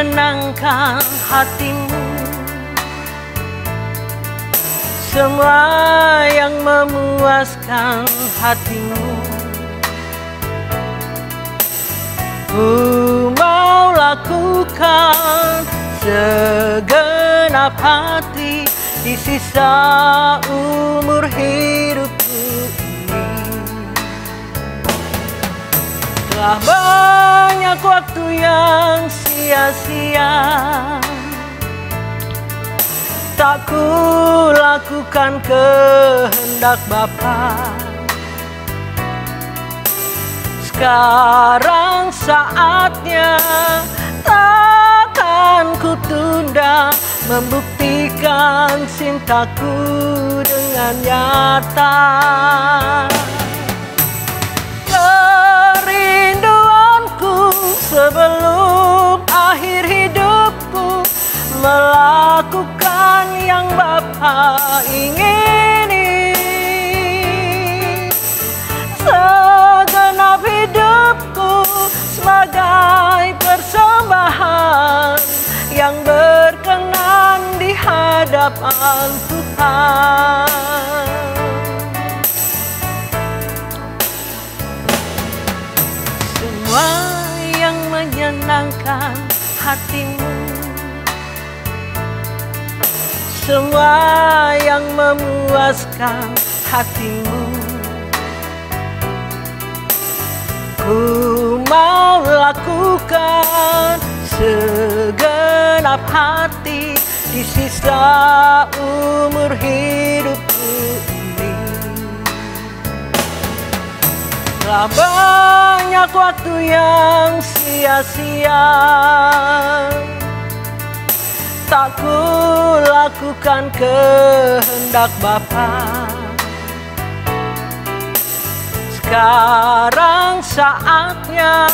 menyenangkan hatimu, semua yang memuaskan hatimu. Ku mau lakukan segenap hati di sisa umur hidupku ini. Telah banyak waktu yang sia-sia, tak ku lakukan kehendak Bapa. Sekarang saatnya, takkan ku tunda membuktikan cintaku dengan nyata. Kerinduanku sebelum akhir hidupku melakukan yang Bapa ingini. Segenap hidupku sebagai persembahan yang berkenan di hadapan Tuhan. Semua yang menyenangkan hatimu, semua yang memuaskan hatimu, ku mau lakukan segenap hati di sisa umur hidupku ini. Telah banyak waktu yang sia-sia, tak ku lakukan kehendak Bapa. Sekarang saatnya,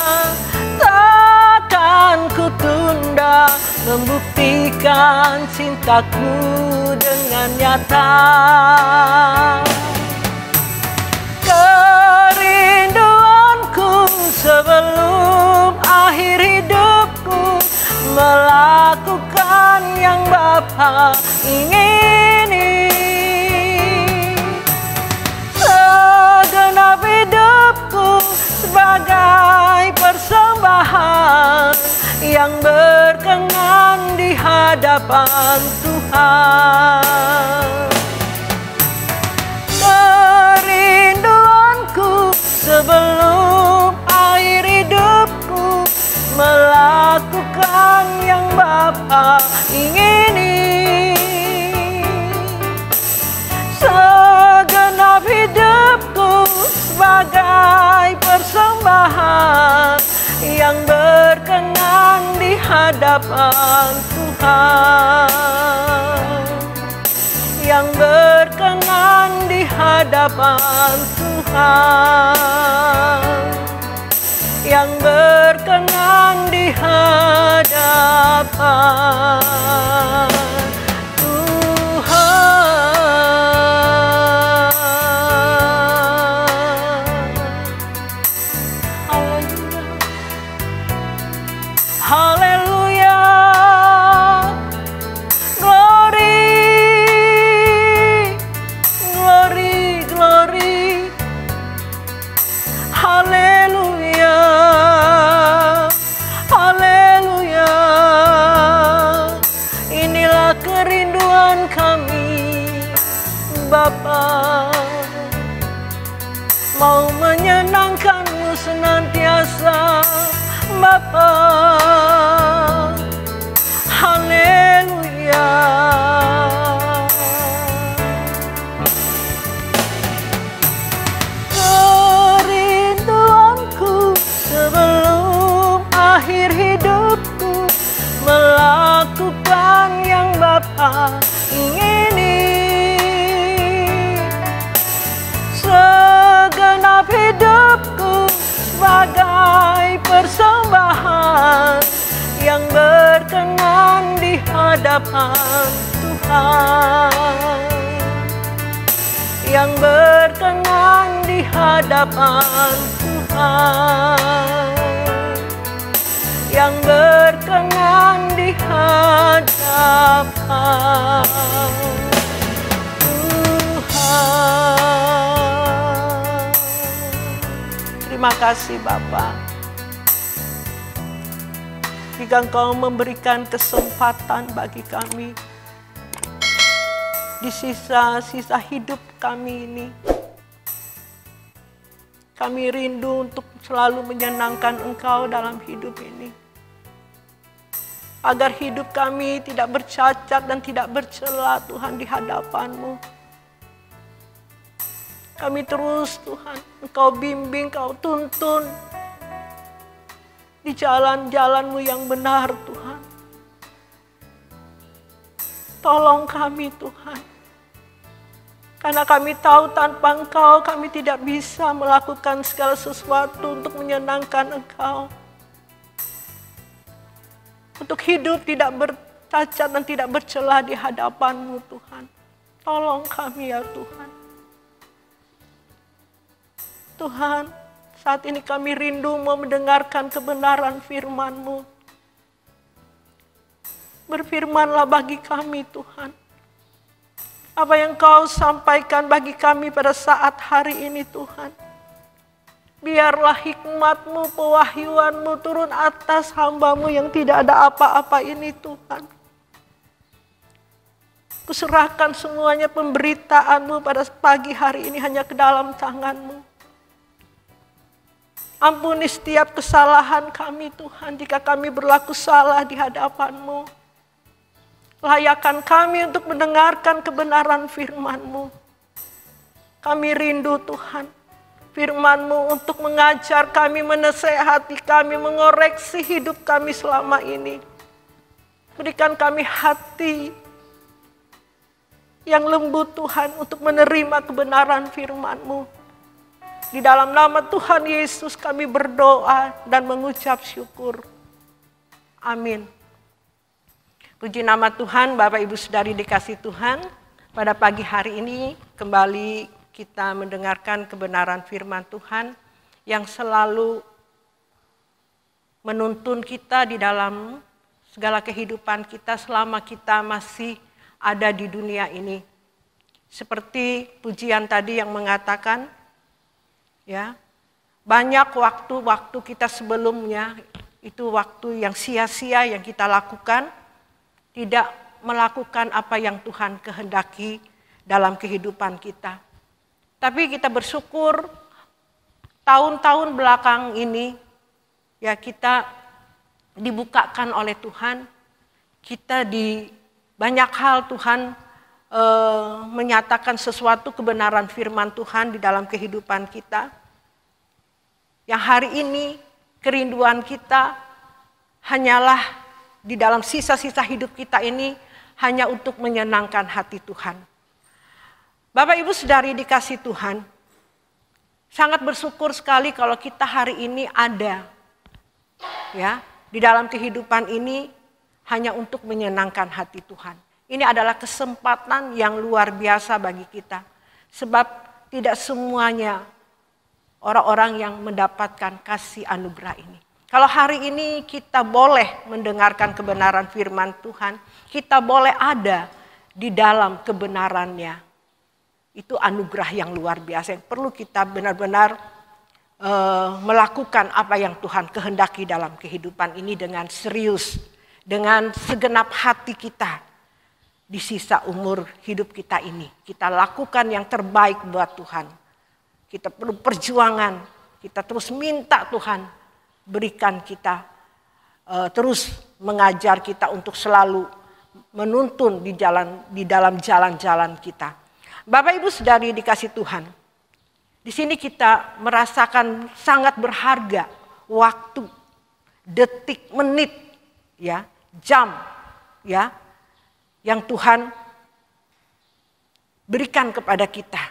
takkan ku tunda membuktikan cintaku dengan nyata. Kerinduanku sebelum akhir hidupku melakukan yang Bapa ingini. Segenap hidupku sebagai persembahan yang berkenan di hadapan Tuhan. Kerinduanku sebelum akhir hidupku melakukan yang Bapa ingini. Segenap hidupku sebagai persembahan yang berkenan di hadapan Tuhan, yang berkenan di hadapan Tuhan, yang berkenan di hadapan Haleluya, glory, glory, glory. Haleluya, haleluya. Inilah kerinduan kami Bapa, mau menyenangkan-Mu senantiasa Bapa. Haleluya. Kerinduanku sebelum akhir hidupku melakukan yang Bapa ingini. Segenap hidupku sebagai persembahan yang berkenan di hadapan Tuhan, yang berkenan di hadapan Tuhan, yang berkenan di hadapan Tuhan. Terima kasih Bapa, jika Engkau memberikan kesempatan bagi kami di sisa-sisa hidup kami ini. Kami rindu untuk selalu menyenangkan Engkau dalam hidup ini. Agar hidup kami tidak bercacat dan tidak bercela Tuhan di hadapan-Mu. Kami terus Tuhan, Engkau bimbing, Engkau tuntun di jalan-jalan-Mu yang benar Tuhan. Tolong kami Tuhan. Karena kami tahu tanpa Engkau kami tidak bisa melakukan segala sesuatu untuk menyenangkan Engkau. Untuk hidup tidak bercacat dan tidak bercela di hadapan-Mu Tuhan. Tolong kami ya Tuhan. Tuhan, saat ini kami rindu mau mendengarkan kebenaran firman-Mu. Berfirmanlah bagi kami Tuhan. Apa yang Kau sampaikan bagi kami pada saat hari ini Tuhan. Biarlah hikmat-Mu, pewahyuan-Mu turun atas hamba-Mu yang tidak ada apa-apa ini Tuhan. Kuserahkan semuanya pemberitaan-Mu pada pagi hari ini hanya ke dalam tangan-Mu. Ampuni setiap kesalahan kami Tuhan jika kami berlaku salah di hadapan-Mu. Layakkan kami untuk mendengarkan kebenaran firman-Mu. Kami rindu Tuhan, firman-Mu untuk mengajar kami, menasehati kami, mengoreksi hidup kami selama ini. Berikan kami hati yang lembut Tuhan untuk menerima kebenaran firman-Mu. Di dalam nama Tuhan Yesus kami berdoa dan mengucap syukur. Amin. Puji nama Tuhan, Bapak Ibu Saudari dikasih Tuhan. Pada pagi hari ini kembali kita mendengarkan kebenaran firman Tuhan yang selalu menuntun kita di dalam segala kehidupan kita selama kita masih ada di dunia ini. Seperti pujian tadi yang mengatakan, ya, banyak waktu-waktu kita sebelumnya itu waktu yang sia-sia yang kita lakukan, tidak melakukan apa yang Tuhan kehendaki dalam kehidupan kita. Tapi kita bersyukur tahun-tahun belakang ini ya kita dibukakan oleh Tuhan. Kita di banyak hal Tuhan menyatakan sesuatu kebenaran firman Tuhan di dalam kehidupan kita. Yang hari ini kerinduan kita hanyalah di dalam sisa-sisa hidup kita ini hanya untuk menyenangkan hati Tuhan. Bapak Ibu Saudari dikasih Tuhan, sangat bersyukur sekali kalau kita hari ini ada ya di dalam kehidupan ini hanya untuk menyenangkan hati Tuhan. Ini adalah kesempatan yang luar biasa bagi kita. Sebab tidak semuanya orang-orang yang mendapatkan kasih anugerah ini. Kalau hari ini kita boleh mendengarkan kebenaran firman Tuhan, kita boleh ada di dalam kebenarannya. Itu anugerah yang luar biasa yang perlu kita benar-benar melakukan apa yang Tuhan kehendaki dalam kehidupan ini dengan serius, dengan segenap hati kita. Di sisa umur hidup kita ini, kita lakukan yang terbaik buat Tuhan. Kita perlu perjuangan, kita terus minta Tuhan berikan kita, terus mengajar kita untuk selalu menuntun di dalam jalan-jalan kita. Bapak Ibu Saudari dikasih Tuhan, di sini kita merasakan sangat berharga waktu, detik, menit, ya, jam, ya, yang Tuhan berikan kepada kita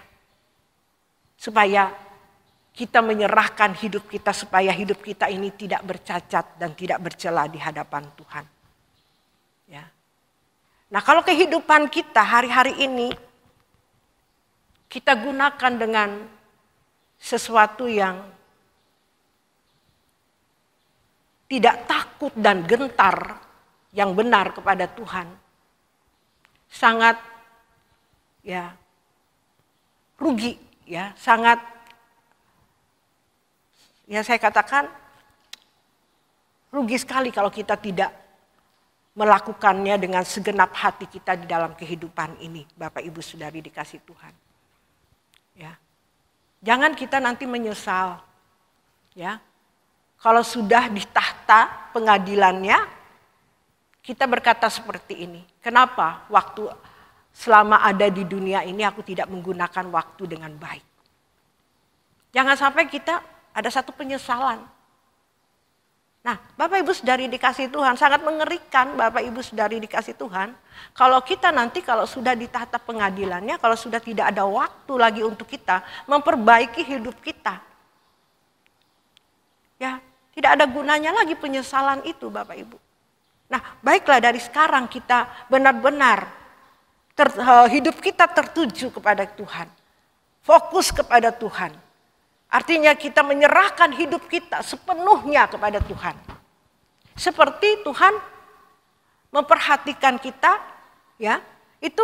supaya kita menyerahkan hidup kita, supaya hidup kita ini tidak bercacat dan tidak bercela di hadapan Tuhan. Ya. Nah, kalau kehidupan kita hari-hari ini kita gunakan dengan sesuatu yang tidak takut dan gentar yang benar kepada Tuhan, sangat ya rugi, ya sangat, ya saya katakan rugi sekali kalau kita tidak melakukannya dengan segenap hati kita di dalam kehidupan ini, Bapak Ibu Saudari dikasih Tuhan. Ya. Jangan kita nanti menyesal. Ya. Kalau sudah di tahta pengadilannya, kita berkata seperti ini. Kenapa waktu selama ada di dunia ini aku tidak menggunakan waktu dengan baik? Jangan sampai kita ada satu penyesalan. Nah, Bapak Ibu Saudari dikasih Tuhan, sangat mengerikan Bapak Ibu Saudari dikasih Tuhan. Kalau kita nanti kalau sudah di tahta pengadilannya, kalau sudah tidak ada waktu lagi untuk kita memperbaiki hidup kita. Ya, tidak ada gunanya lagi penyesalan itu Bapak Ibu. Nah, baiklah dari sekarang kita benar-benar hidup kita tertuju kepada Tuhan. Fokus kepada Tuhan. Artinya kita menyerahkan hidup kita sepenuhnya kepada Tuhan. Seperti Tuhan memperhatikan kita, ya, itu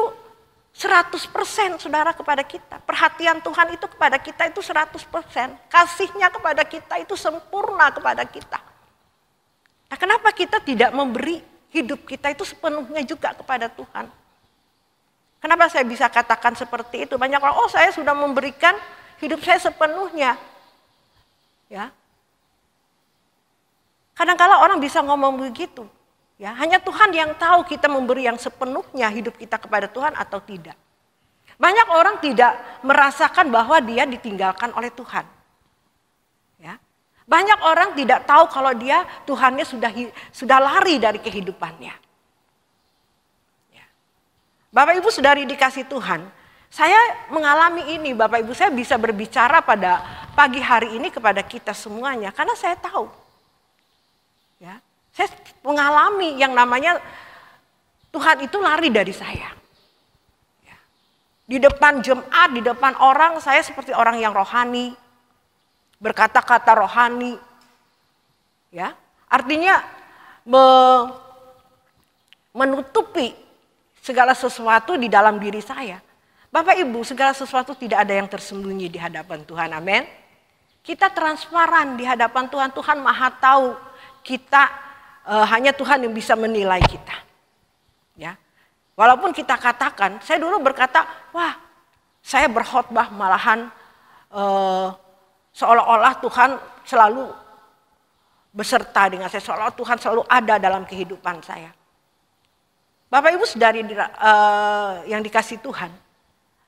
100% saudara kepada kita. Perhatian Tuhan itu kepada kita itu 100%. Kasihnya kepada kita itu sempurna kepada kita. Nah, kenapa kita tidak memberi hidup kita itu sepenuhnya juga kepada Tuhan? Kenapa saya bisa katakan seperti itu? Banyak orang, saya sudah memberikan hidup saya sepenuhnya. Ya. Kadang-kala orang bisa ngomong begitu. Ya, hanya Tuhan yang tahu kita memberi yang sepenuhnya hidup kita kepada Tuhan atau tidak. Banyak orang tidak merasakan bahwa dia ditinggalkan oleh Tuhan. Ya. Banyak orang tidak tahu kalau dia Tuhannya sudah lari dari kehidupannya. Ya. Bapak Ibu Saudari dikasih Tuhan, saya mengalami ini Bapak Ibu, saya bisa berbicara pada pagi hari ini kepada kita semuanya karena saya tahu. Ya, saya mengalami yang namanya Tuhan itu lari dari saya. Ya. Di depan jemaat, di depan orang, saya seperti orang yang rohani. Berkata-kata rohani, ya, artinya menutupi segala sesuatu di dalam diri saya. Bapak Ibu, segala sesuatu tidak ada yang tersembunyi di hadapan Tuhan, amin. Kita transparan di hadapan Tuhan, Tuhan maha tahu kita, hanya Tuhan yang bisa menilai kita. Ya, walaupun kita katakan, saya dulu berkata, wah, saya berkhotbah malahan seolah-olah Tuhan selalu beserta dengan saya, seolah Tuhan selalu ada dalam kehidupan saya. Bapak Ibu Saudari yang dikasih Tuhan,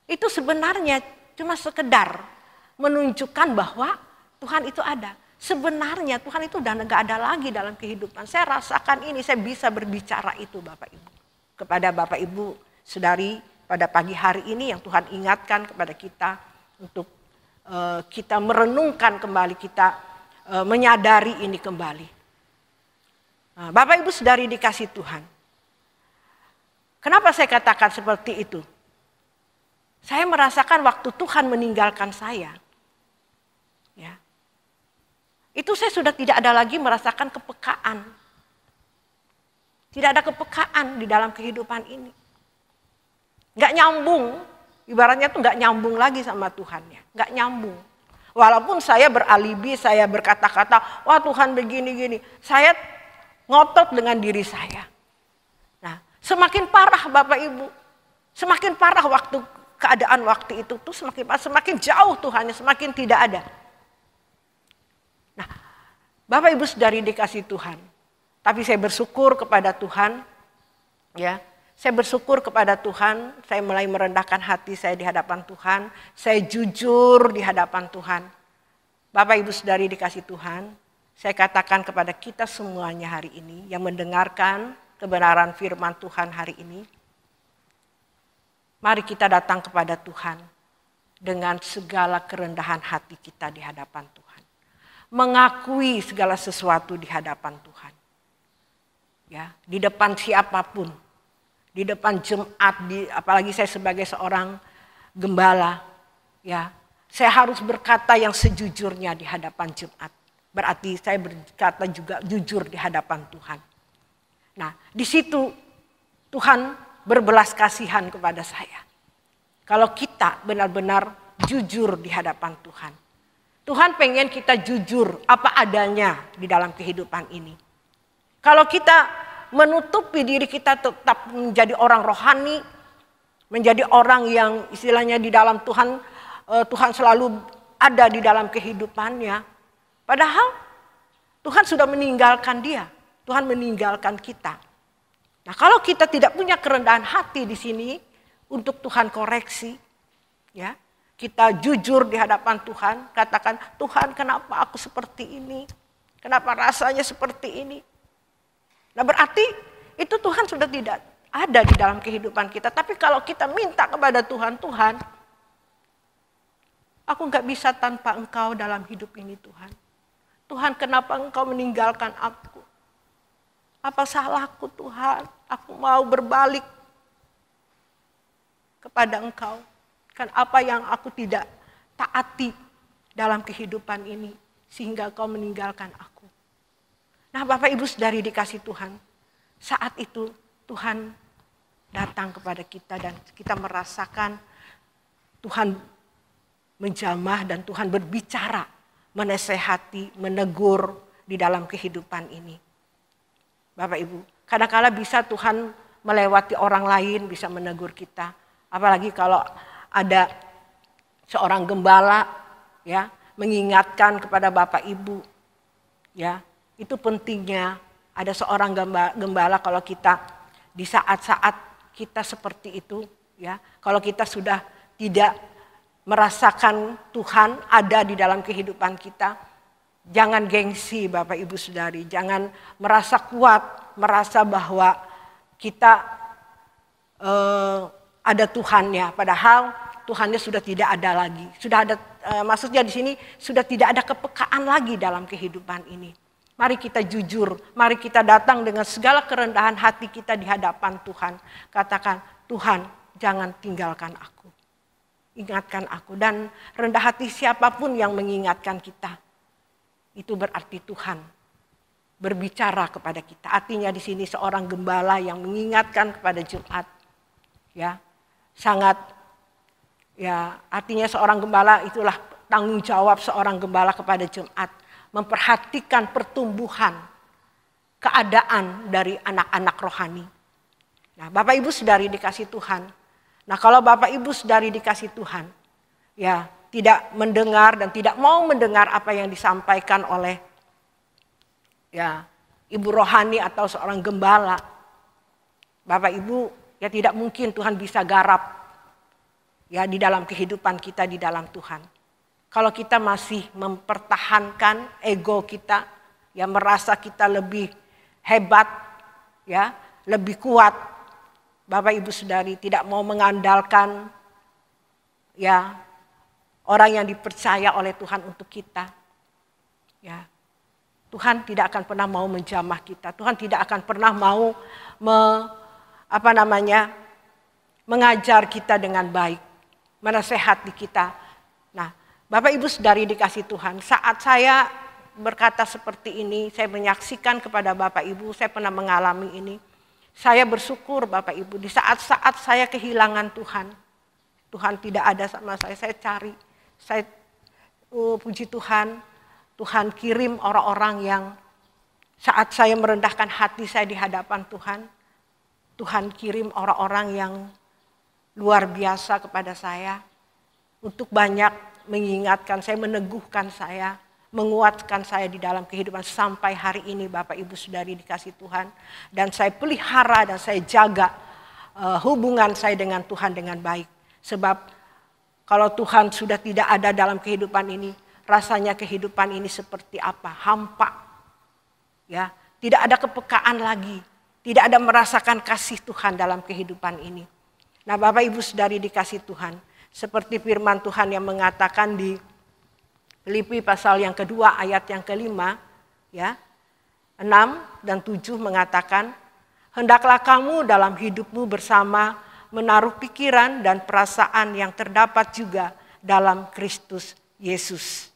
itu sebenarnya cuma sekedar menunjukkan bahwa Tuhan itu ada. Sebenarnya Tuhan itu udah gak ada lagi dalam kehidupan. Saya rasakan ini, saya bisa berbicara itu Bapak Ibu. Kepada Bapak Ibu Saudari pada pagi hari ini yang Tuhan ingatkan kepada kita untuk kita merenungkan kembali, kita menyadari ini kembali. Nah, Bapak Ibu Saudari dikasih Tuhan. Kenapa saya katakan seperti itu? Saya merasakan waktu Tuhan meninggalkan saya. Ya. Itu saya sudah tidak ada lagi merasakan kepekaan. Tidak ada kepekaan di dalam kehidupan ini. Gak nyambung. Ibaratnya tuh gak nyambung lagi sama Tuhannya. Gak nyambung. Walaupun saya beralibi, saya berkata-kata, wah Tuhan begini-gini. Saya ngotot dengan diri saya. Nah, semakin parah Bapak Ibu. Semakin parah keadaan waktu itu tuh semakin jauh Tuhannya, semakin tidak ada. Nah, Bapak Ibu Saudari dikasih Tuhan. Tapi saya bersyukur kepada Tuhan, ya. Saya bersyukur kepada Tuhan, saya mulai merendahkan hati saya di hadapan Tuhan. Saya jujur di hadapan Tuhan. Bapak Ibu Saudari dikasih Tuhan, saya katakan kepada kita semuanya hari ini yang mendengarkan kebenaran firman Tuhan hari ini. Mari kita datang kepada Tuhan dengan segala kerendahan hati kita di hadapan Tuhan. Mengakui segala sesuatu di hadapan Tuhan. Ya, di depan siapapun. Di depan jemaat, apalagi saya sebagai seorang gembala, ya, saya harus berkata yang sejujurnya di hadapan jemaat. berarti saya berkata juga jujur di hadapan Tuhan. Nah, di situ Tuhan berbelas kasihan kepada saya. Kalau kita benar-benar jujur di hadapan Tuhan. Tuhan pengen kita jujur apa adanya di dalam kehidupan ini. Kalau kita menutupi diri kita tetap menjadi orang rohani, menjadi orang yang istilahnya di dalam Tuhan, Tuhan selalu ada di dalam kehidupannya. Padahal Tuhan sudah meninggalkan dia, Tuhan meninggalkan kita. Nah, kalau kita tidak punya kerendahan hati di sini untuk Tuhan koreksi, ya, kita jujur di hadapan Tuhan, katakan, Tuhan kenapa aku seperti ini? Kenapa rasanya seperti ini? Nah, berarti itu Tuhan sudah tidak ada di dalam kehidupan kita. Tapi kalau kita minta kepada Tuhan, Tuhan, aku nggak bisa tanpa Engkau dalam hidup ini Tuhan. Tuhan, kenapa Engkau meninggalkan aku? Apa salahku Tuhan? Aku mau berbalik kepada Engkau. Kan apa yang aku tidak taati dalam kehidupan ini sehingga Engkau meninggalkan aku. Nah, Bapak Ibu Saudari dikasih Tuhan, saat itu Tuhan datang kepada kita dan kita merasakan Tuhan menjamah dan Tuhan berbicara, menasehati, menegur di dalam kehidupan ini. Bapak Ibu, kadang-kala bisa Tuhan melewati orang lain, bisa menegur kita. Apalagi kalau ada seorang gembala ya mengingatkan kepada Bapak Ibu, ya itu pentingnya ada seorang gembala kalau kita di saat-saat kita seperti itu, ya kalau kita sudah tidak merasakan Tuhan ada di dalam kehidupan kita, jangan gengsi Bapak Ibu Saudari, jangan merasa kuat, merasa bahwa kita ada Tuhannya, padahal Tuhannya sudah tidak ada lagi. Sudah ada, maksudnya di sini sudah tidak ada kepekaan lagi dalam kehidupan ini. Mari kita jujur, mari kita datang dengan segala kerendahan hati kita di hadapan Tuhan. Katakan, Tuhan jangan tinggalkan aku. Ingatkan aku, dan rendah hati siapapun yang mengingatkan kita. Itu berarti Tuhan berbicara kepada kita. Artinya di sini seorang gembala yang mengingatkan kepada jemaat. Ya, sangat, ya artinya seorang gembala itulah tanggung jawab seorang gembala kepada jemaat. Memperhatikan pertumbuhan keadaan dari anak-anak rohani. Nah, Bapak Ibu Saudari dikasih Tuhan. Nah, kalau Bapak Ibu Saudari dikasih Tuhan, ya tidak mendengar dan tidak mau mendengar apa yang disampaikan oleh ya ibu rohani atau seorang gembala, Bapak Ibu, ya tidak mungkin Tuhan bisa garap ya di dalam kehidupan kita di dalam Tuhan. Kalau kita masih mempertahankan ego kita, ya merasa kita lebih hebat, ya lebih kuat, Bapak Ibu Saudari tidak mau mengandalkan ya orang yang dipercaya oleh Tuhan untuk kita. Ya. Tuhan tidak akan pernah mau menjamah kita. Tuhan tidak akan pernah mau mengajar kita dengan baik, menasehati kita. Nah, Bapak Ibu Saudari dikasih Tuhan, saat saya berkata seperti ini, saya menyaksikan kepada Bapak Ibu, saya pernah mengalami ini. Saya bersyukur Bapak Ibu, di saat-saat saya kehilangan Tuhan, Tuhan tidak ada sama saya cari. Saya puji Tuhan, Tuhan kirim orang-orang yang saat saya merendahkan hati saya di hadapan Tuhan, Tuhan kirim orang-orang yang luar biasa kepada saya untuk banyak mengingatkan saya, meneguhkan saya, menguatkan saya di dalam kehidupan sampai hari ini Bapak Ibu Saudari dikasih Tuhan. Dan saya pelihara dan saya jaga hubungan saya dengan Tuhan dengan baik. Sebab kalau Tuhan sudah tidak ada dalam kehidupan ini, rasanya kehidupan ini seperti apa? Hampa. Ya, tidak ada kepekaan lagi, tidak ada merasakan kasih Tuhan dalam kehidupan ini. Nah, Bapak Ibu Saudari dikasih Tuhan, seperti firman Tuhan yang mengatakan di Filipi pasal yang kedua ayat yang kelima, ya 6 dan 7 mengatakan, hendaklah kamu dalam hidupmu bersama menaruh pikiran dan perasaan yang terdapat juga dalam Kristus Yesus.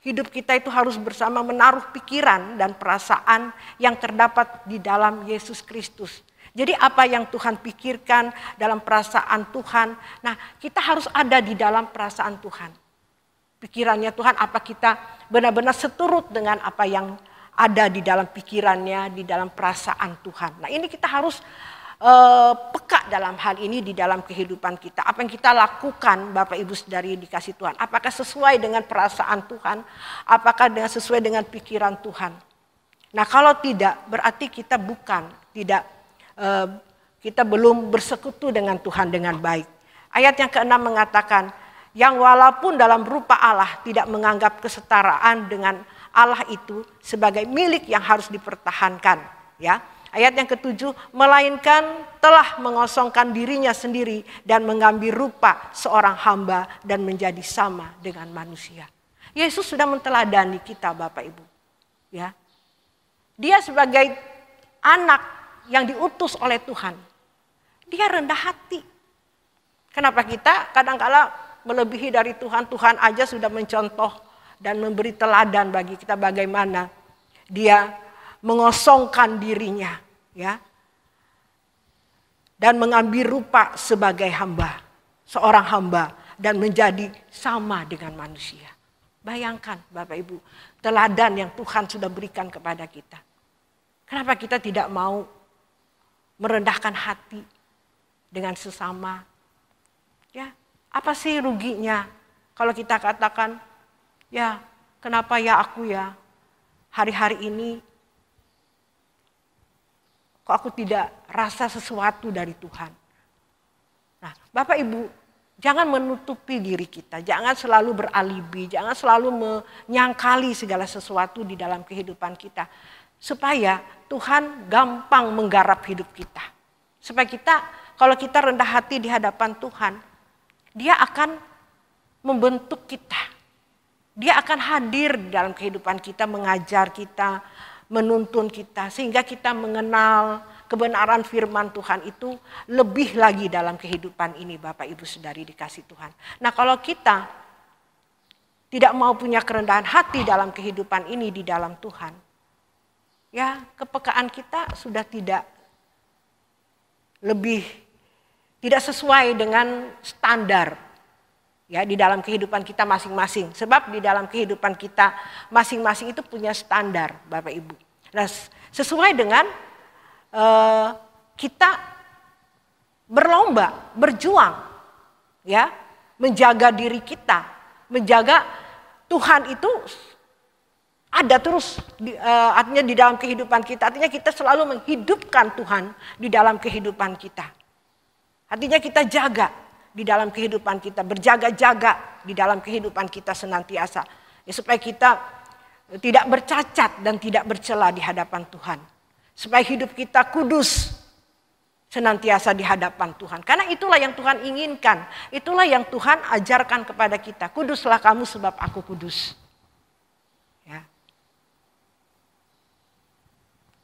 Hidup kita itu harus bersama menaruh pikiran dan perasaan yang terdapat di dalam Yesus Kristus. Jadi apa yang Tuhan pikirkan dalam perasaan Tuhan, nah kita harus ada di dalam perasaan Tuhan. Pikirannya Tuhan, apa kita benar-benar seturut dengan apa yang ada di dalam pikirannya, di dalam perasaan Tuhan. Nah ini kita harus peka dalam hal ini di dalam kehidupan kita. Apa yang kita lakukan Bapak Ibu Saudari dikasih Tuhan. Apakah sesuai dengan perasaan Tuhan? Apakah sesuai dengan pikiran Tuhan? Nah kalau tidak berarti kita kita belum bersekutu dengan Tuhan dengan baik. Ayat yang ke-6 mengatakan, yang walaupun dalam rupa Allah tidak menganggap kesetaraan dengan Allah itu sebagai milik yang harus dipertahankan. Ya. Ayat yang ke-7, melainkan telah mengosongkan dirinya sendiri dan mengambil rupa seorang hamba dan menjadi sama dengan manusia. Yesus sudah menteladani kita Bapak Ibu. Ya. Dia sebagai anak yang diutus oleh Tuhan. Dia rendah hati. Kenapa kita kadang-kala melebihi dari Tuhan? Tuhan aja sudah mencontoh dan memberi teladan bagi kita bagaimana dia mengosongkan dirinya, ya, dan mengambil rupa sebagai hamba, seorang hamba, dan menjadi sama dengan manusia. Bayangkan Bapak Ibu, teladan yang Tuhan sudah berikan kepada kita. Kenapa kita tidak mau merendahkan hati dengan sesama? Ya, apa sih ruginya kalau kita katakan, ya kenapa ya aku ya hari-hari ini kok aku tidak rasa sesuatu dari Tuhan. Nah Bapak Ibu, jangan menutupi diri kita, jangan selalu beralibi, jangan selalu menyangkali segala sesuatu di dalam kehidupan kita. Supaya Tuhan gampang menggarap hidup kita. Supaya kalau kita rendah hati di hadapan Tuhan, Dia akan membentuk kita. Dia akan hadir di dalam kehidupan kita, mengajar kita, menuntun kita. Sehingga kita mengenal kebenaran firman Tuhan itu lebih lagi dalam kehidupan ini Bapak Ibu Saudari dikasih Tuhan. Nah kalau kita tidak mau punya kerendahan hati dalam kehidupan ini di dalam Tuhan, ya kepekaan kita sudah tidak sesuai dengan standar ya di dalam kehidupan kita masing-masing. Sebab di dalam kehidupan kita masing-masing itu punya standar Bapak Ibu. Nah, sesuai dengan kita berlomba, berjuang ya, menjaga diri kita, menjaga Tuhan itu ada terus artinya di dalam kehidupan kita. Artinya kita selalu menghidupkan Tuhan di dalam kehidupan kita. Artinya kita jaga di dalam kehidupan kita, berjaga-jaga di dalam kehidupan kita senantiasa. Ya, supaya kita tidak bercacat dan tidak bercela di hadapan Tuhan. Supaya hidup kita kudus senantiasa di hadapan Tuhan. Karena itulah yang Tuhan inginkan. Itulah yang Tuhan ajarkan kepada kita. Kuduslah kamu sebab aku kudus. Ya.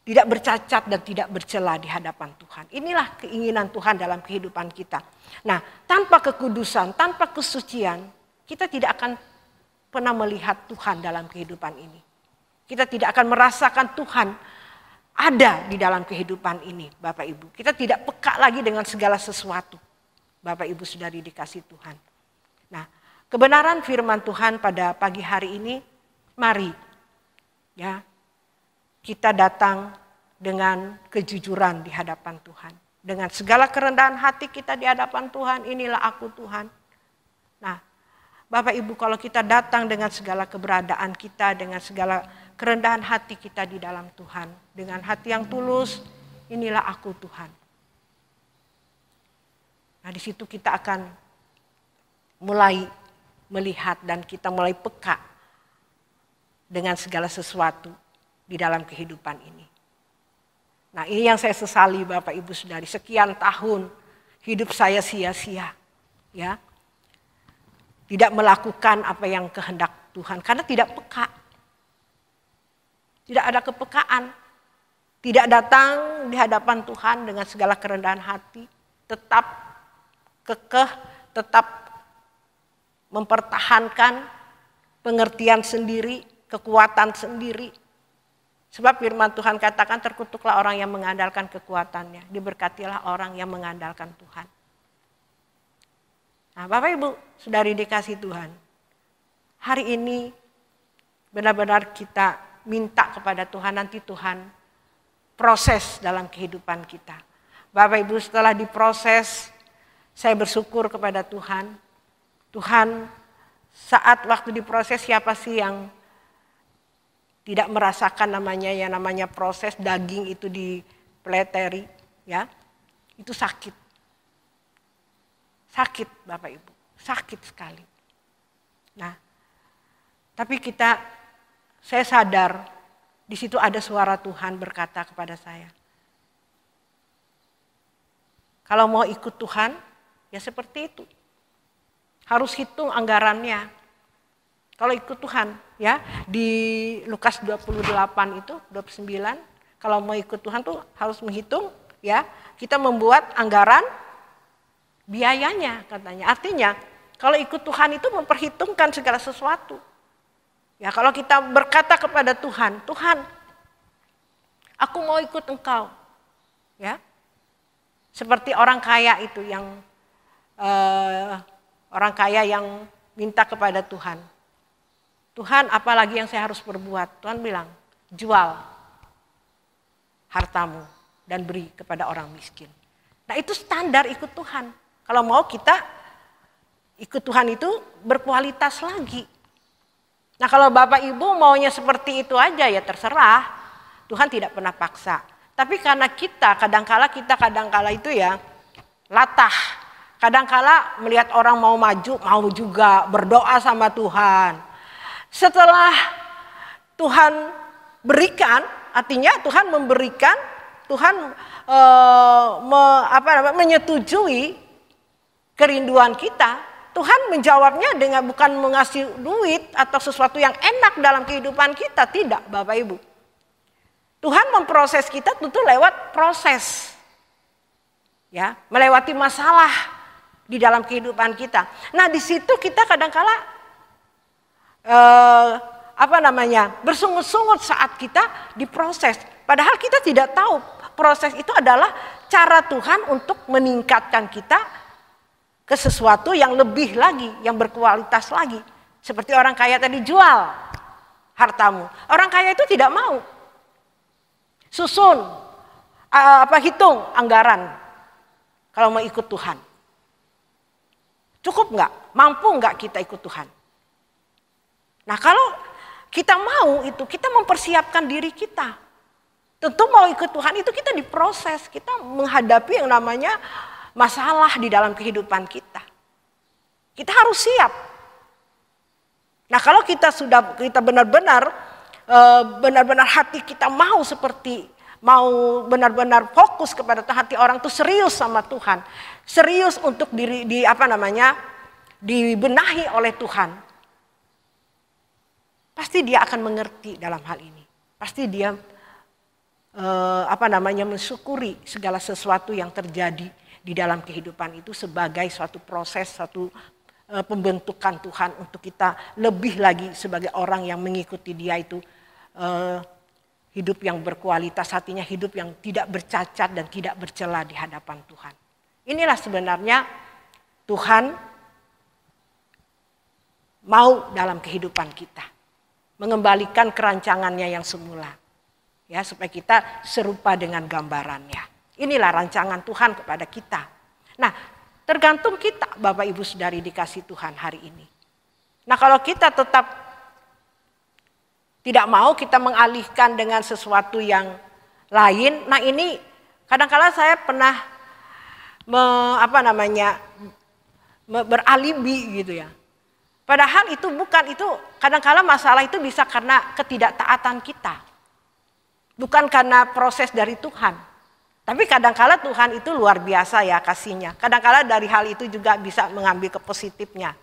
Tidak bercacat dan tidak bercela di hadapan Tuhan. Inilah keinginan Tuhan dalam kehidupan kita. Nah, tanpa kekudusan, tanpa kesucian, kita tidak akan pernah melihat Tuhan dalam kehidupan ini. Kita tidak akan merasakan Tuhan ada di dalam kehidupan ini, Bapak Ibu. Kita tidak peka lagi dengan segala sesuatu, Bapak Ibu Saudari dikasih Tuhan. Nah, kebenaran firman Tuhan pada pagi hari ini, mari ya, kita datang dengan kejujuran di hadapan Tuhan. Dengan segala kerendahan hati kita di hadapan Tuhan, inilah aku Tuhan. Nah, Bapak Ibu, kalau kita datang dengan segala keberadaan kita, dengan segala kerendahan hati kita di dalam Tuhan, dengan hati yang tulus, inilah aku Tuhan. Nah, di situ kita akan mulai melihat dan kita mulai peka dengan segala sesuatu di dalam kehidupan ini. Nah, ini yang saya sesali Bapak Ibu Saudari, sekian tahun hidup saya sia-sia, ya. Tidak melakukan apa yang kehendak Tuhan karena tidak peka. Tidak ada kepekaan. Tidak datang di hadapan Tuhan dengan segala kerendahan hati, tetap kekeh, tetap mempertahankan pengertian sendiri, kekuatan sendiri. Sebab firman Tuhan katakan terkutuklah orang yang mengandalkan kekuatannya. Diberkatilah orang yang mengandalkan Tuhan. Nah, Bapak Ibu, saudari dikasih Tuhan. Hari ini benar-benar kita minta kepada Tuhan, nanti Tuhan proses dalam kehidupan kita. Bapak Ibu, setelah diproses, saya bersyukur kepada Tuhan. Tuhan, saat waktu diproses, siapa sih yang tidak merasakan namanya proses daging itu dipleteri, ya, itu sakit. Sakit Bapak Ibu, sakit sekali. Nah, tapi saya sadar di situ ada suara Tuhan berkata kepada saya, kalau mau ikut Tuhan, ya seperti itu. Harus hitung anggarannya. Kalau ikut Tuhan, ya di Lukas 28 itu 29, kalau mau ikut Tuhan tuh harus menghitung, ya kita membuat anggaran biayanya katanya. Artinya kalau ikut Tuhan itu memperhitungkan segala sesuatu. Ya kalau kita berkata kepada Tuhan, Tuhan, aku mau ikut Engkau, ya seperti orang kaya itu yang orang kaya yang minta kepada Tuhan. Tuhan, apalagi yang saya harus perbuat? Tuhan bilang, jual hartamu dan beri kepada orang miskin. Nah itu standar ikut Tuhan. Kalau mau kita ikut Tuhan itu berkualitas lagi. Nah kalau Bapak Ibu maunya seperti itu aja ya terserah. Tuhan tidak pernah paksa. Tapi karena kita kadangkala itu ya latah. Kadangkala melihat orang mau maju, mau juga berdoa sama Tuhan. Setelah Tuhan berikan, artinya Tuhan memberikan, Tuhan menyetujui kerinduan kita, Tuhan menjawabnya dengan bukan mengasih duit atau sesuatu yang enak dalam kehidupan kita, tidak Bapak Ibu. Tuhan memproses kita tentu lewat proses, ya, melewati masalah di dalam kehidupan kita. Nah di situ kita kadangkala bersungut-sungut saat kita diproses. Padahal kita tidak tahu proses itu adalah cara Tuhan untuk meningkatkan kita ke sesuatu yang lebih lagi, yang berkualitas lagi. Seperti orang kaya tadi, jual hartamu. Orang kaya itu tidak mau. Susun, hitung anggaran kalau mau ikut Tuhan. Cukup enggak? Mampu enggak kita ikut Tuhan? Nah kalau kita mau itu, kita mempersiapkan diri kita. Tentu mau ikut Tuhan itu kita diproses, kita menghadapi yang namanya masalah di dalam kehidupan kita. Kita harus siap. Nah kalau kita benar-benar hati kita mau benar-benar fokus kepada Tuhan, hati orang itu serius sama Tuhan, serius untuk dibenahi oleh Tuhan. Pasti dia akan mengerti dalam hal ini. Pasti dia mensyukuri segala sesuatu yang terjadi di dalam kehidupan itu sebagai suatu proses, suatu pembentukan Tuhan untuk kita lebih lagi sebagai orang yang mengikuti Dia itu hidup yang berkualitas, hatinya hidup yang tidak bercacat dan tidak bercela di hadapan Tuhan. Inilah sebenarnya Tuhan mau dalam kehidupan kita. Mengembalikan kerancangannya yang semula. Ya, supaya kita serupa dengan gambarannya. Inilah rancangan Tuhan kepada kita. Nah, tergantung kita Bapak Ibu Saudari dikasih Tuhan hari ini. Nah, kalau kita tetap tidak mau, kita mengalihkan dengan sesuatu yang lain. Nah, ini kadang-kala saya pernah beralibi gitu ya. Padahal itu kadang-kala masalah itu bisa karena ketidaktaatan kita. Bukan karena proses dari Tuhan. Tapi kadang-kala Tuhan itu luar biasa ya kasihnya. Kadang-kala dari hal itu juga bisa mengambil ke positifnya.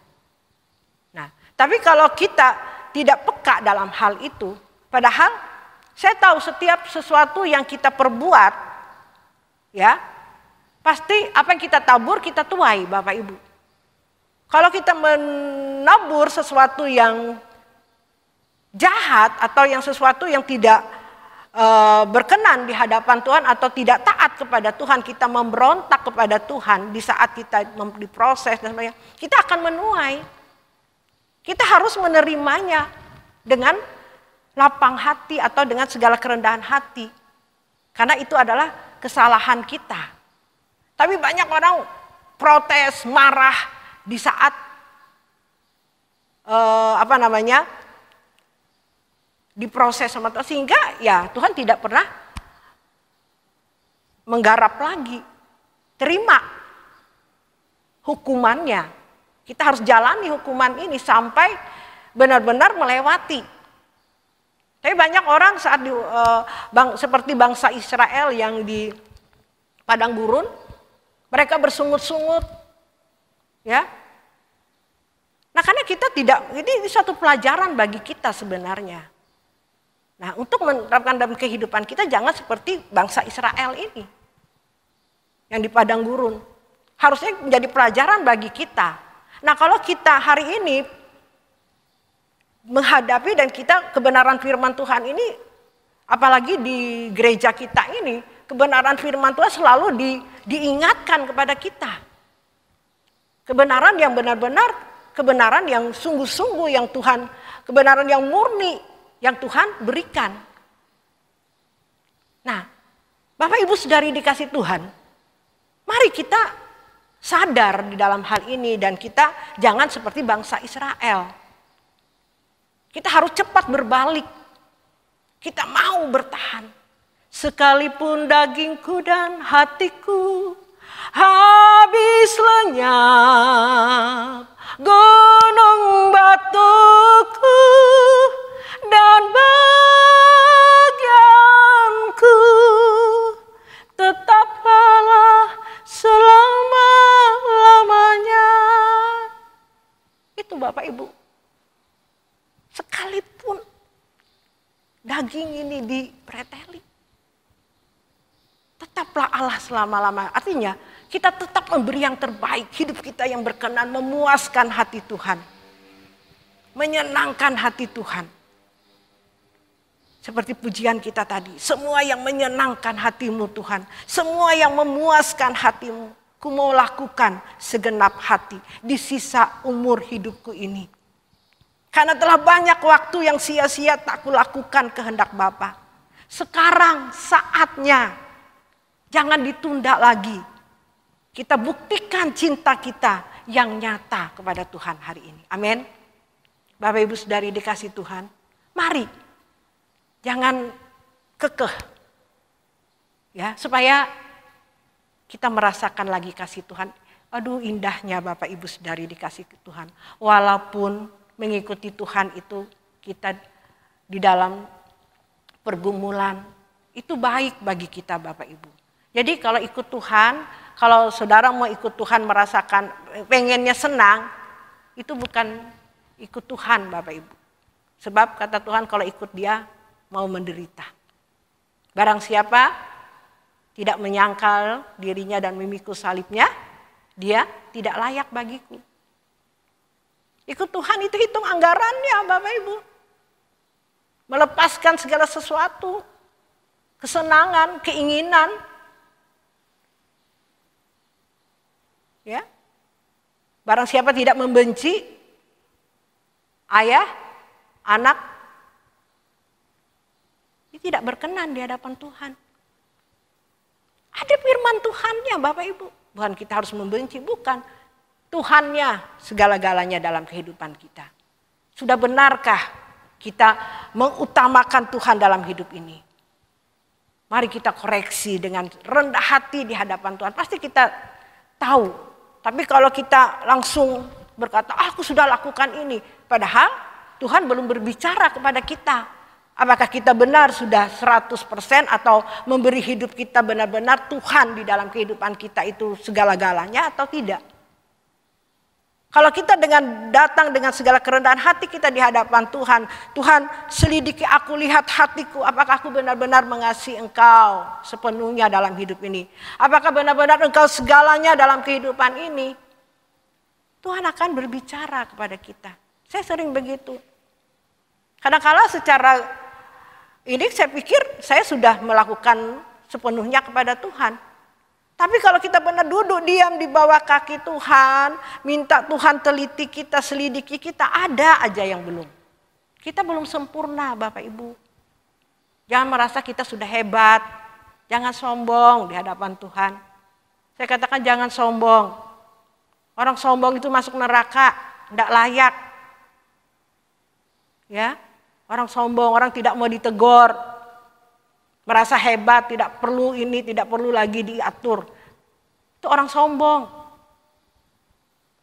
Nah, tapi kalau kita tidak peka dalam hal itu, padahal saya tahu setiap sesuatu yang kita perbuat, ya, pasti apa yang kita tabur kita tuai Bapak Ibu. Kalau kita menabur sesuatu yang jahat atau yang sesuatu yang tidak berkenan di hadapan Tuhan atau tidak taat kepada Tuhan, kita memberontak kepada Tuhan di saat kita diproses dan sebagainya, kita akan menuai. Kita harus menerimanya dengan lapang hati atau dengan segala kerendahan hati. Karena itu adalah kesalahan kita. Tapi banyak orang protes, marah di saat diproses sama Tuhan, sehingga ya Tuhan tidak pernah menggarap lagi. Terima hukumannya. Kita harus jalani hukuman ini sampai benar-benar melewati. Tapi banyak orang saat seperti bangsa Israel yang di padang gurun, mereka bersungut-sungut, ya. Nah, karena kita tidak, ini suatu pelajaran bagi kita sebenarnya. Nah, untuk menerapkan dalam kehidupan kita jangan seperti bangsa Israel ini yang di padang gurun. Harusnya menjadi pelajaran bagi kita. Nah, kalau kita hari ini menghadapi dan kita kebenaran firman Tuhan ini, apalagi di gereja kita ini, kebenaran firman Tuhan selalu diingatkan kepada kita. Kebenaran yang benar-benar, kebenaran yang sungguh-sungguh yang Tuhan, kebenaran yang murni yang Tuhan berikan. Nah, Bapak Ibu saudari dikasih Tuhan, mari kita sadar di dalam hal ini dan kita jangan seperti bangsa Israel. Kita harus cepat berbalik. Kita mau bertahan. Sekalipun dagingku dan hatiku habis lenyap, gunung batuku dan bagianku tetaplah selama-lamanya. Itu Bapak Ibu. Sekalipun daging ini dipreteli, tetaplah Allah selama-lamanya. Artinya kita tetap memberi yang terbaik, hidup kita yang berkenan, memuaskan hati Tuhan, menyenangkan hati Tuhan. Seperti pujian kita tadi, semua yang menyenangkan hatimu Tuhan, semua yang memuaskan hatimu, ku mau lakukan segenap hati di sisa umur hidupku ini. Karena telah banyak waktu yang sia-sia tak kulakukan kehendak Bapa. Sekarang saatnya, jangan ditunda lagi. Kita buktikan cinta kita yang nyata kepada Tuhan hari ini. Amin. Bapak Ibu saudari dikasih Tuhan, mari jangan kekeh, ya, supaya kita merasakan lagi kasih Tuhan. Aduh, indahnya Bapak Ibu saudari dikasih Tuhan. Walaupun mengikuti Tuhan itu kita di dalam pergumulan, itu baik bagi kita Bapak Ibu. Jadi kalau ikut Tuhan, kalau saudara mau ikut Tuhan merasakan pengennya senang, itu bukan ikut Tuhan Bapak Ibu. Sebab kata Tuhan kalau ikut Dia mau menderita. Barang siapa tidak menyangkal dirinya dan memikul salibnya, dia tidak layak bagiku. Ikut Tuhan itu hitung anggarannya Bapak Ibu. Melepaskan segala sesuatu, kesenangan, keinginan. Ya. Barang siapa tidak membenci ayah, anak, tidak berkenan di hadapan Tuhan. Ada firman Tuhannya Bapak Ibu. Bukan kita harus membenci, bukan. Tuhannya segala-galanya dalam kehidupan kita. Sudah benarkah kita mengutamakan Tuhan dalam hidup ini? Mari kita koreksi dengan rendah hati di hadapan Tuhan. Pasti kita tahu. Tapi kalau kita langsung berkata, aku sudah lakukan ini. Padahal Tuhan belum berbicara kepada kita. Apakah kita benar sudah 100% atau memberi hidup kita benar-benar Tuhan di dalam kehidupan kita itu segala-galanya atau tidak? Kalau kita datang dengan segala kerendahan hati kita di hadapan Tuhan, Tuhan selidiki aku, lihat hatiku, apakah aku benar-benar mengasihi Engkau sepenuhnya dalam hidup ini? Apakah benar-benar Engkau segalanya dalam kehidupan ini? Tuhan akan berbicara kepada kita. Saya sering begitu. Kadang-kala secara ini saya pikir saya sudah melakukan sepenuhnya kepada Tuhan. Tapi kalau kita benar duduk diam di bawah kaki Tuhan, minta Tuhan teliti kita, selidiki kita, ada aja yang belum. Kita belum sempurna Bapak Ibu. Jangan merasa kita sudah hebat, jangan sombong di hadapan Tuhan. Saya katakan jangan sombong. Orang sombong itu masuk neraka, tidak layak. Ya, orang sombong, orang tidak mau ditegur. Merasa hebat, tidak perlu ini, tidak perlu lagi diatur. Itu orang sombong.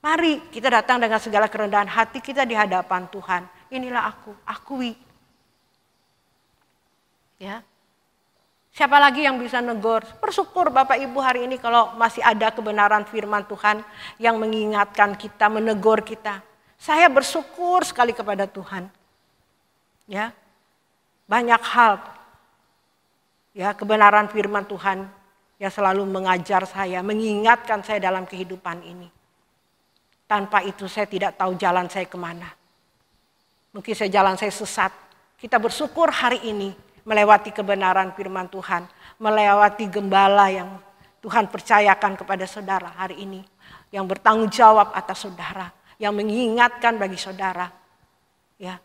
Mari kita datang dengan segala kerendahan hati kita di hadapan Tuhan. Inilah aku, akui. Ya. Siapa lagi yang bisa negur? Bersyukur Bapak Ibu hari ini kalau masih ada kebenaran firman Tuhan yang mengingatkan kita, menegur kita. Saya bersyukur sekali kepada Tuhan. Ya. Banyak hal. Ya, kebenaran firman Tuhan yang selalu mengajar saya, mengingatkan saya dalam kehidupan ini. Tanpa itu saya tidak tahu jalan saya kemana. Mungkin jalan saya sesat. Kita bersyukur hari ini melewati kebenaran firman Tuhan. Melewati gembala yang Tuhan percayakan kepada saudara hari ini. Yang bertanggung jawab atas saudara. Yang mengingatkan bagi saudara. Ya.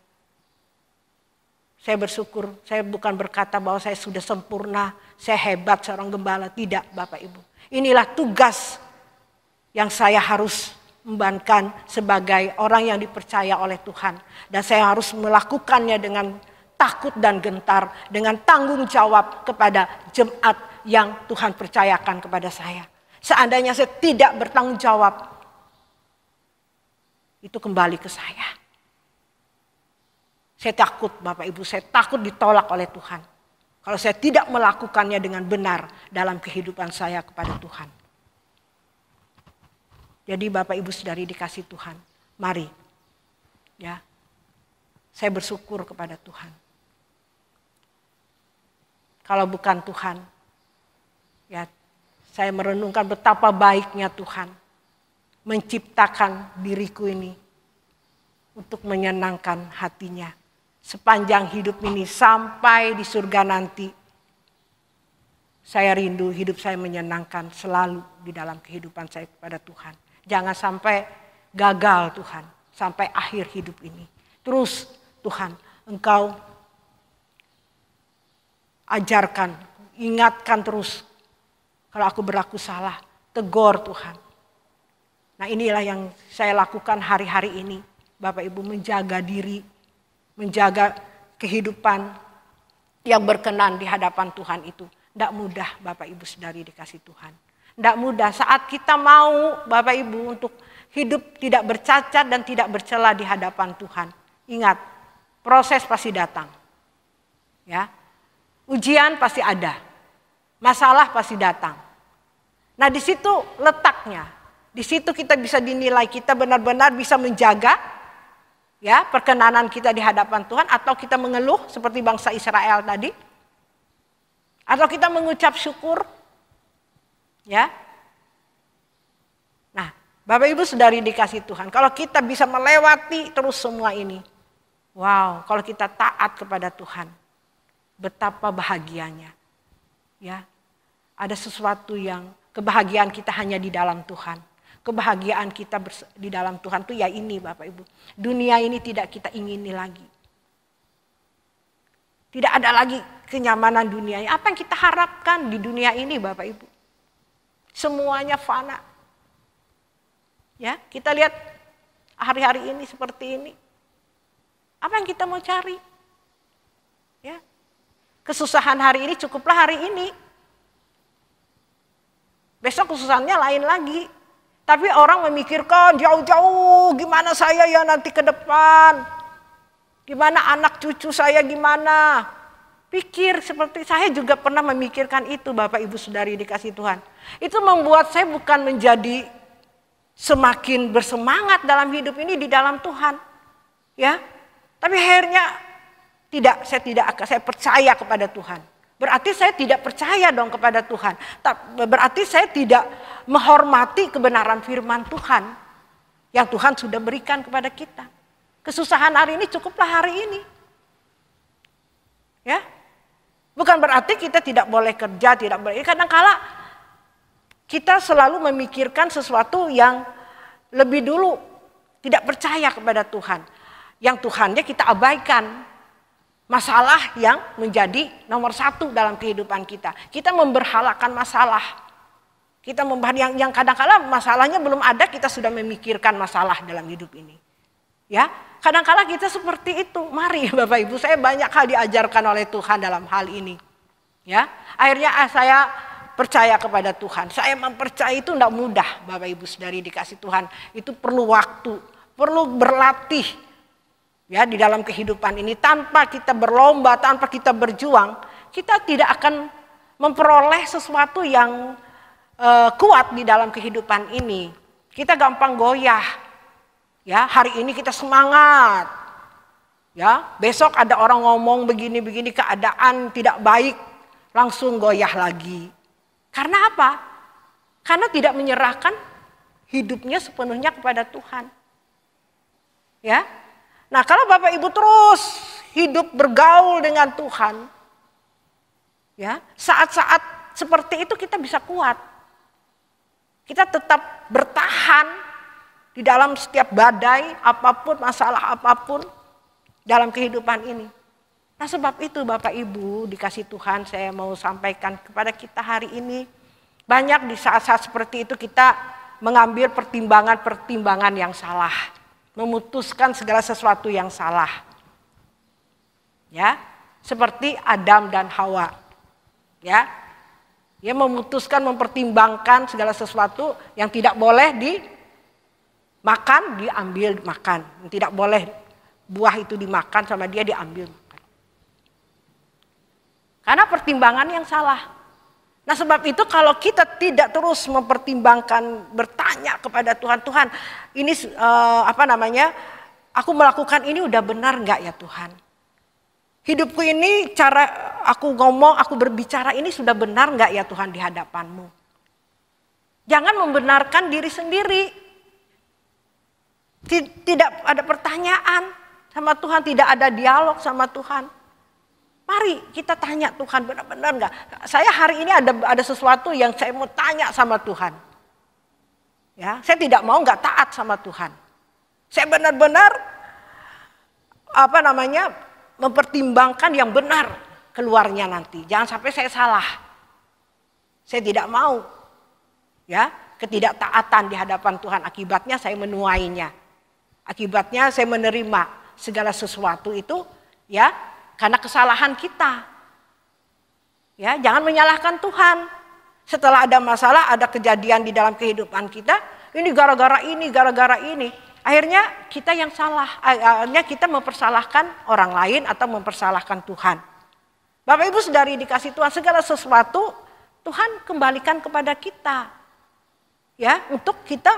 Saya bersyukur, saya bukan berkata bahwa saya sudah sempurna, saya hebat seorang gembala. Tidak Bapak Ibu. Inilah tugas yang saya harus membankan sebagai orang yang dipercaya oleh Tuhan. Dan saya harus melakukannya dengan takut dan gentar, dengan tanggung jawab kepada jemaat yang Tuhan percayakan kepada saya. Seandainya saya tidak bertanggung jawab, itu kembali ke saya. Saya takut Bapak Ibu, saya takut ditolak oleh Tuhan. Kalau saya tidak melakukannya dengan benar dalam kehidupan saya kepada Tuhan. Jadi Bapak Ibu saudari dikasih Tuhan, mari. Ya, saya bersyukur kepada Tuhan. Kalau bukan Tuhan, ya saya merenungkan betapa baiknya Tuhan menciptakan diriku ini untuk menyenangkan hatinya. Sepanjang hidup ini sampai di surga nanti. Saya rindu hidup saya menyenangkan selalu di dalam kehidupan saya kepada Tuhan. Jangan sampai gagal Tuhan. Sampai akhir hidup ini. Terus Tuhan Engkau ajarkan, ingatkan terus. Kalau aku berlaku salah, tegur Tuhan. Nah inilah yang saya lakukan hari-hari ini. Bapak Ibu menjaga diri. Menjaga kehidupan yang berkenan di hadapan Tuhan itu. Tidak mudah Bapak Ibu saudari dikasih Tuhan. Tidak mudah saat kita mau Bapak Ibu untuk hidup tidak bercacat dan tidak bercela di hadapan Tuhan. Ingat, proses pasti datang. Ya, ujian pasti ada. Masalah pasti datang. Nah di situ letaknya. Di situ kita bisa dinilai kita benar-benar bisa menjaga ya, perkenanan kita di hadapan Tuhan, atau kita mengeluh seperti bangsa Israel tadi, atau kita mengucap syukur, ya. Nah, Bapak Ibu saudari dikasih Tuhan, kalau kita bisa melewati terus semua ini, wow, kalau kita taat kepada Tuhan, betapa bahagianya, ya. Ada sesuatu yang kebahagiaan kita hanya di dalam Tuhan. Kebahagiaan kita di dalam Tuhan itu ya ini Bapak Ibu. Dunia ini tidak kita ingini lagi. Tidak ada lagi kenyamanan dunia. Apa yang kita harapkan di dunia ini Bapak Ibu? Semuanya fana. Ya, kita lihat hari-hari ini seperti ini. Apa yang kita mau cari? Ya. Kesusahan hari ini cukuplah hari ini. Besok kesusahannya lain lagi. Tapi orang memikirkan jauh-jauh gimana saya ya nanti ke depan. Gimana anak cucu saya gimana. Pikir seperti saya juga pernah memikirkan itu Bapak Ibu saudari dikasih Tuhan. Itu membuat saya bukan menjadi semakin bersemangat dalam hidup ini di dalam Tuhan. Ya. Tapi akhirnya saya percaya kepada Tuhan. Berarti saya tidak percaya dong kepada Tuhan. Berarti saya tidak menghormati kebenaran firman Tuhan yang Tuhan sudah berikan kepada kita. Kesusahan hari ini cukuplah hari ini. Ya, bukan berarti kita tidak boleh kerja, tidak boleh. Kadang-kala kita selalu memikirkan sesuatu yang lebih dulu, tidak percaya kepada Tuhan. Yang Tuhannya kita abaikan. Masalah yang menjadi nomor satu dalam kehidupan kita. Kita memberhalakan masalah. Kita yang kadang-kala masalahnya belum ada, kita sudah memikirkan masalah dalam hidup ini. Ya, kadang-kala kita seperti itu. Mari Bapak Ibu, saya banyak hal diajarkan oleh Tuhan dalam hal ini. Ya, akhirnya saya percaya kepada Tuhan. Saya mempercayai itu tidak mudah, Bapak Ibu Saudari dikasih Tuhan. Itu perlu waktu, perlu berlatih. Ya, di dalam kehidupan ini tanpa kita berlomba, tanpa kita berjuang, kita tidak akan memperoleh sesuatu yang kuat di dalam kehidupan ini. Kita gampang goyah. Ya, hari ini kita semangat. Ya, besok ada orang ngomong begini-begini, keadaan tidak baik, langsung goyah lagi. Karena apa? Karena tidak menyerahkan hidupnya sepenuhnya kepada Tuhan. Ya. Nah, kalau Bapak Ibu terus hidup bergaul dengan Tuhan, ya, saat-saat seperti itu kita bisa kuat. Kita tetap bertahan di dalam setiap badai apapun, masalah apapun dalam kehidupan ini. Nah, sebab itu Bapak Ibu dikasih Tuhan, saya mau sampaikan kepada kita hari ini, banyak di saat-saat seperti itu kita mengambil pertimbangan-pertimbangan yang salah. Memutuskan segala sesuatu yang salah. Ya, seperti Adam dan Hawa. Ya. Dia memutuskan mempertimbangkan segala sesuatu yang tidak boleh dimakan, diambil makan. Yang tidak boleh buah itu dimakan sama dia diambil makan. Karena pertimbangan yang salah. Nah, sebab itu kalau kita tidak terus mempertimbangkan, bertanya kepada Tuhan, Tuhan ini aku melakukan ini udah benar enggak ya Tuhan? Hidupku ini cara aku ngomong, aku berbicara ini sudah benar enggak ya Tuhan di hadapan-Mu? Jangan membenarkan diri sendiri. Tidak ada pertanyaan sama Tuhan, tidak ada dialog sama Tuhan. Mari kita tanya Tuhan, benar-benar enggak? Saya hari ini ada sesuatu yang saya mau tanya sama Tuhan. Ya, saya tidak mau enggak taat sama Tuhan. Saya benar-benar mempertimbangkan yang benar keluarnya nanti. Jangan sampai saya salah. Saya tidak mau. Ya, ketidaktaatan di hadapan Tuhan, akibatnya saya menuainya. Akibatnya saya menerima segala sesuatu itu, ya, karena kesalahan kita. Ya, jangan menyalahkan Tuhan. Setelah ada masalah, ada kejadian di dalam kehidupan kita, ini gara-gara ini, gara-gara ini. Akhirnya kita yang salah, akhirnya kita mempersalahkan orang lain atau mempersalahkan Tuhan. Bapak Ibu Saudari dikasih Tuhan, segala sesuatu Tuhan kembalikan kepada kita. Ya, untuk kita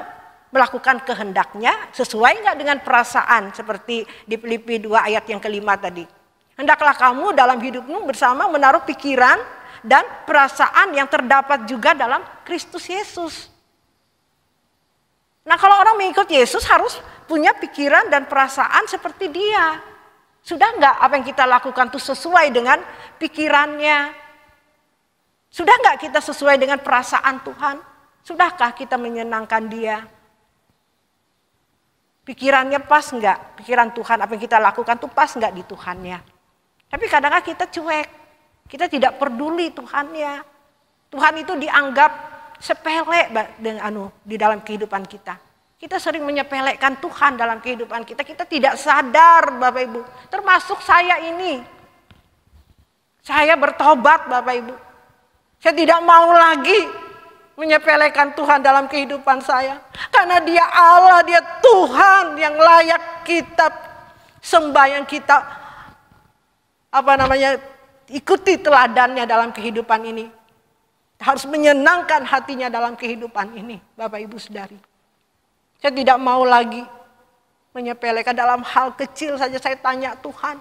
melakukan kehendaknya sesuai enggak dengan perasaan, seperti di Filipi 2 ayat yang kelima tadi. Hendaklah kamu dalam hidupmu bersama menaruh pikiran dan perasaan yang terdapat juga dalam Kristus Yesus. Nah, kalau orang mengikut Yesus harus punya pikiran dan perasaan seperti Dia. Sudah enggak apa yang kita lakukan itu sesuai dengan pikirannya? Sudah enggak kita sesuai dengan perasaan Tuhan? Sudahkah kita menyenangkan Dia? Pikirannya pas enggak? Pikiran Tuhan, apa yang kita lakukan itu pas enggak di Tuhannya? Tapi kadang-kadang kita cuek, kita tidak peduli Tuhannya. Tuhan itu dianggap sepele di dalam kehidupan kita. Kita sering menyepelekan Tuhan dalam kehidupan kita. Kita tidak sadar Bapak Ibu, termasuk saya ini. Saya bertobat Bapak Ibu. Saya tidak mau lagi menyepelekan Tuhan dalam kehidupan saya. Karena Dia Allah, Dia Tuhan yang layak kita sembah, yang kita ikuti teladannya dalam kehidupan ini. Harus menyenangkan hatinya dalam kehidupan ini, Bapak Ibu Saudari. Saya tidak mau lagi menyepelekan, dalam hal kecil saja saya tanya Tuhan.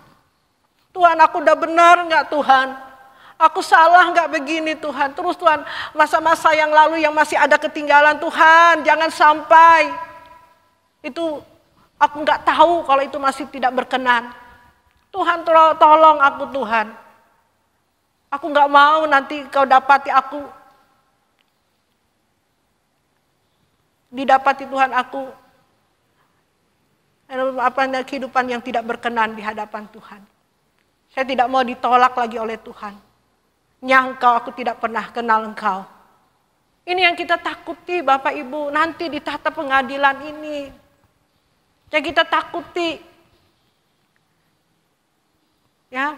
Tuhan, aku udah benar enggak Tuhan? Aku salah enggak begini Tuhan? Terus Tuhan, masa-masa yang lalu yang masih ada ketinggalan Tuhan, jangan sampai itu aku enggak tahu kalau itu masih tidak berkenan. Tuhan tolong aku Tuhan. Aku nggak mau nanti kau dapati aku, didapati Tuhan aku kehidupan yang tidak berkenan di hadapan Tuhan. Saya tidak mau ditolak lagi oleh Tuhan. Nyangkau aku tidak pernah kenal engkau. Ini yang kita takuti Bapak Ibu, nanti di tahta pengadilan ini. Yang kita takuti. Ya,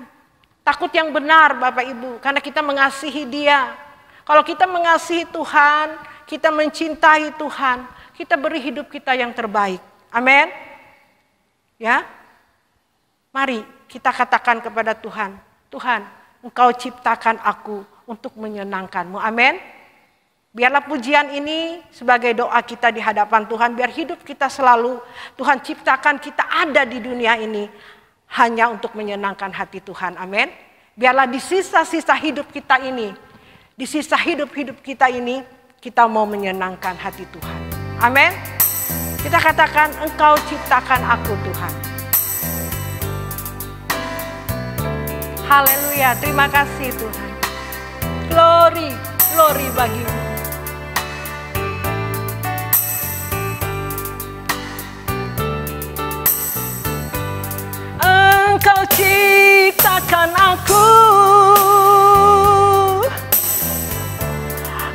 takut yang benar Bapak Ibu, karena kita mengasihi Dia. Kalau kita mengasihi Tuhan, kita mencintai Tuhan, kita beri hidup kita yang terbaik. Amin. Ya. Mari kita katakan kepada Tuhan, Tuhan, Engkau ciptakan aku untuk menyenangkan-Mu. Amin. Biarlah pujian ini sebagai doa kita di hadapan Tuhan, biar hidup kita selalu Tuhan ciptakan kita ada di dunia ini hanya untuk menyenangkan hati Tuhan. Amin. Biarlah di sisa-sisa hidup kita ini, di sisa hidup-hidup kita ini, kita mau menyenangkan hati Tuhan. Amin. Kita katakan, Engkau ciptakan aku Tuhan. Haleluya, terima kasih Tuhan. Glory, glory bagi-Mu. Engkau ciptakan aku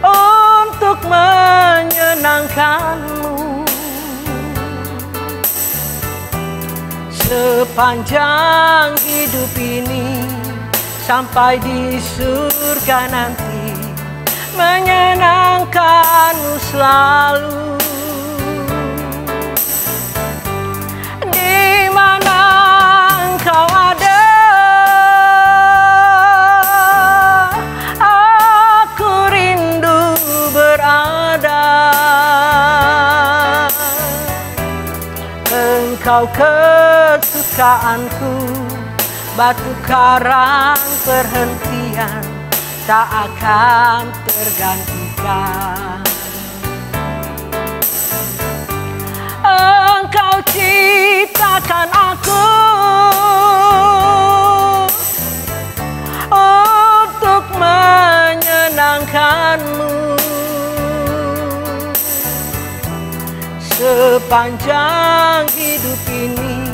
untuk menyenangkan-Mu. Sepanjang hidup ini sampai di surga nanti, menyenangkan-Mu selalu. Di mana Engkau ada, aku rindu berada. Engkau kesukaanku, batu karang perhentian, tak akan tergantikan. Engkau ciptakan aku untuk menyenangkan-Mu. Sepanjang hidup ini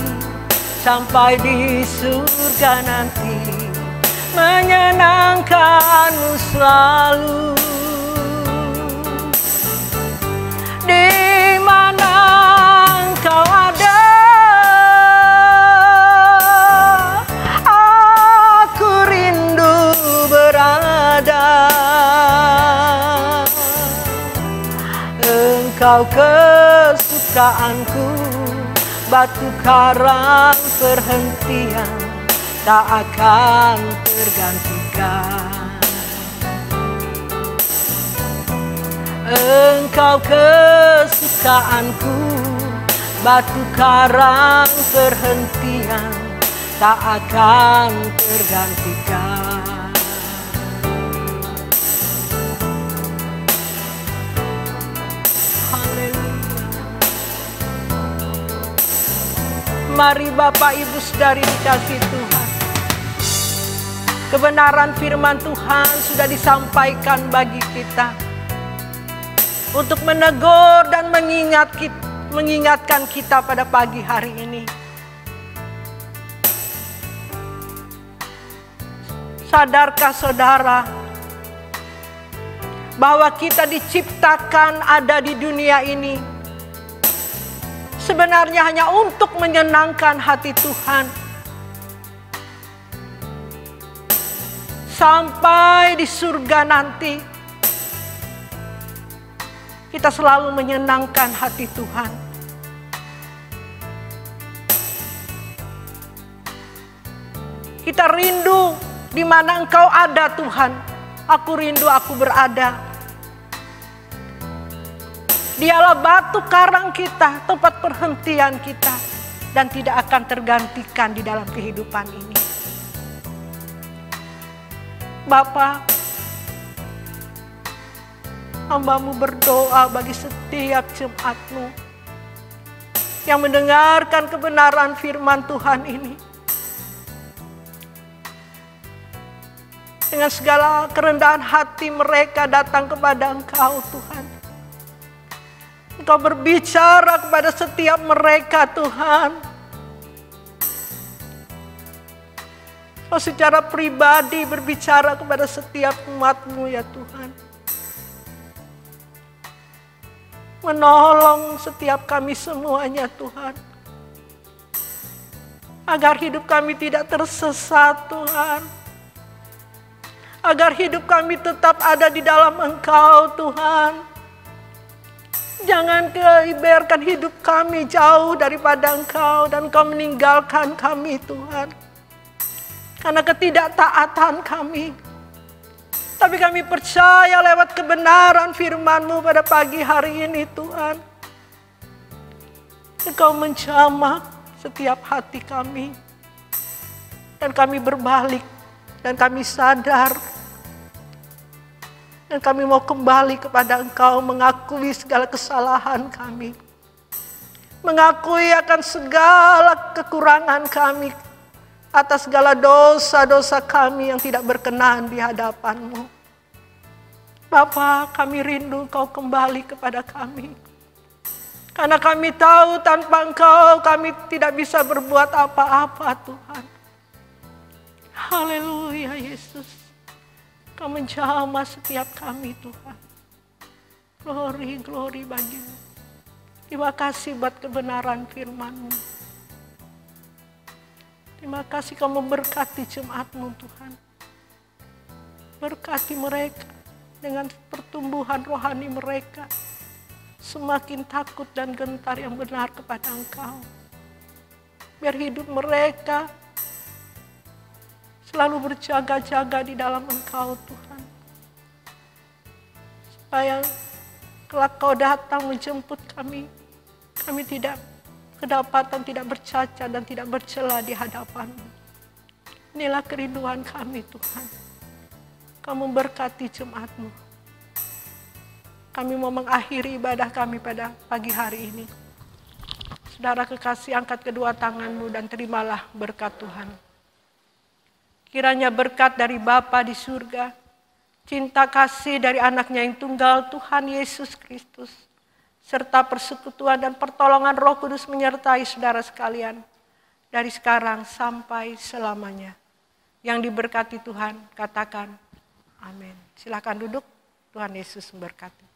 sampai di surga nanti, menyenangkan-Mu selalu. Di mana Engkau ada, aku rindu berada. Engkau kesukaanku, batu karang perhentian, tak akan tergantikan. Engkau kesukaanku, batu karang perhentian, tak akan tergantikan. Mari Bapak Ibu Saudari dikasih Tuhan, kebenaran firman Tuhan sudah disampaikan bagi kita untuk menegur dan mengingatkan kita pada pagi hari ini. Sadarkah saudara bahwa kita diciptakan ada di dunia ini sebenarnya hanya untuk menyenangkan hati Tuhan. Sampai di surga nanti, kita selalu menyenangkan hati Tuhan. Kita rindu di mana Engkau ada Tuhan. Aku rindu aku berada. Dialah batu karang kita, tempat perhentian kita, dan tidak akan tergantikan di dalam kehidupan ini. Bapa, hamba-Mu berdoa bagi setiap jemaat-Mu yang mendengarkan kebenaran firman Tuhan ini. Dengan segala kerendahan hati mereka datang kepada Engkau Tuhan. Engkau berbicara kepada setiap mereka Tuhan. Engkau secara pribadi berbicara kepada setiap umat-Mu ya Tuhan. Menolong setiap kami semuanya Tuhan. Agar hidup kami tidak tersesat Tuhan. Agar hidup kami tetap ada di dalam Engkau Tuhan. Jangan biarkan hidup kami jauh daripada Engkau dan Engkau meninggalkan kami Tuhan. Karena ketidaktaatan kami. Tapi kami percaya lewat kebenaran firman-Mu pada pagi hari ini Tuhan. Engkau menjamah setiap hati kami. Dan kami berbalik. Dan kami sadar. Dan kami mau kembali kepada Engkau mengakui segala kesalahan kami. Mengakui akan segala kekurangan kami. Atas segala dosa-dosa kami yang tidak berkenan di hadapan-Mu. Bapa, kami rindu Engkau kembali kepada kami. Karena kami tahu tanpa Engkau kami tidak bisa berbuat apa-apa Tuhan. Haleluya Yesus. Kau menjamah setiap kami Tuhan. Glory, glory bagi-Mu. Terima kasih buat kebenaran firman-Mu. Terima kasih Kau memberkati jemaat-Mu Tuhan. Berkati mereka dengan pertumbuhan rohani mereka. Semakin takut dan gentar yang benar kepada Engkau. Biar hidup mereka selalu berjaga-jaga di dalam Engkau Tuhan. Supaya kelak Kau datang menjemput kami. Kami tidak kedapatan, tidak bercacat dan tidak bercela di hadapan-Mu. Inilah kerinduan kami Tuhan. Kau memberkati jemaat-Mu. Kami mau mengakhiri ibadah kami pada pagi hari ini. Saudara kekasih, angkat kedua tangan-Mu dan terimalah berkat Tuhan. Kiranya berkat dari Bapa di surga, cinta kasih dari anaknya yang tunggal Tuhan Yesus Kristus, serta persekutuan dan pertolongan Roh Kudus menyertai saudara sekalian, dari sekarang sampai selamanya. Yang diberkati Tuhan, katakan amin. Silakan duduk, Tuhan Yesus memberkati.